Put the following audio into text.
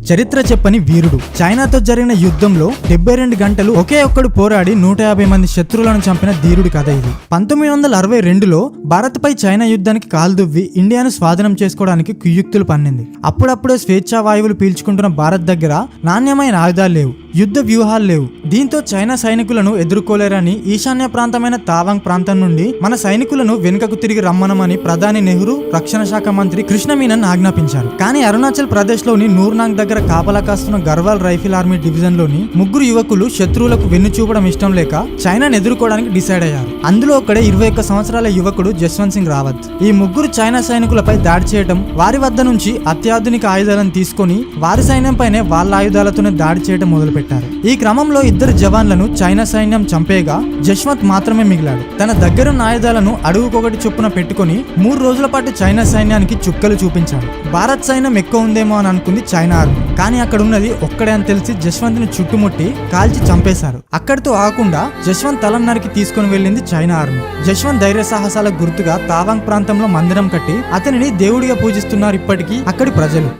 చరిత్ర చెప్పని వీరుడు. చైనాతో జరిగిన యుద్ధంలో 72 గంటలు ఒకే ఒక్కడు పోరాడి 150 మంది శత్రువులను చంపిన ధీరుడి కథ ఇది. 1962లో భారత్ పై చైనా యుద్ధానికి కాల్దువ్వి ఇండియాను స్వాధీనం చేసుకోవడానికి కుయుక్తులు పన్నింది. అప్పుడప్పుడే స్వేచ్ఛా వాయువులు పీల్చుకుంటున్న భారత్ దగ్గర నాణ్యమైన ఆయుధాలు లేవు, యుద్ధ వ్యూహాలు లేవు. దీంతో చైనా సైనికులను ఎదుర్కోలేరని ఈశాన్య ప్రాంతమైన తావాంగ్ ప్రాంతం నుండి మన సైనికులను వెనుకకు తిరిగి రమ్మనమని ప్రధాని నెహ్రూ, రక్షణ శాఖ మంత్రి కృష్ణ మీనన్ ఆజ్ఞాపించారు. కానీ అరుణాచల్ ప్రదేశ్ లోని నూర్నాంగ్ దగ్గర కాపలా కాస్తున్న గర్వాల్ రైఫిల్ ఆర్మీ డివిజన్ లోని 3 యువకులు శత్రువులకు వెన్ను చూపడం ఇష్టం లేక చైనాను ఎదుర్కోవడానికి డిసైడ్ అయ్యారు. అందులో ఒకడే 21 సంవత్సరాల యువకుడు జస్వంత్ సింగ్ రావత్. ఈ 3 చైనా సైనికులపై దాడి చేయడం, వారి వద్ద నుంచి అత్యాధునిక ఆయుధాలను తీసుకుని వారి సైన్యంపైనే వాళ్ళ ఆయుధాలతోనే దాడి చేయడం మొదలుపెట్టారు. ఈ క్రమంలో 2 జవాన్లను చైనా సైన్యం చంపేగా జస్వంత్ మాత్రమే మిగిలాడు. తన దగ్గరున్న ఆయుధాలను అడుగుకొకటి చొప్పున పెట్టుకుని 3 రోజుల పాటు చైనా సైన్యానికి చుక్కలు చూపించాడు. భారత్ సైన్యం ఎక్కువ ఉందేమో అని అనుకుంది చైనా ఆర్మీ. కానీ అక్కడ ఉన్నది ఒక్కడే అని తెలిసి జస్వంత్ ని చుట్టుముట్టి కాల్చి చంపేశారు. అక్కడితో ఆకుండా జస్వంత్ తలను నరికి తీసుకుని వెళ్ళింది చైనా ఆర్మీ. జస్వంత్ ధైర్య సాహసాల గుర్తుగా తావాంగ్ ప్రాంతంలో మందిరం కట్టి అతనిని దేవుడిగా పూజిస్తున్నారు ఇప్పటికీ అక్కడి ప్రజలు.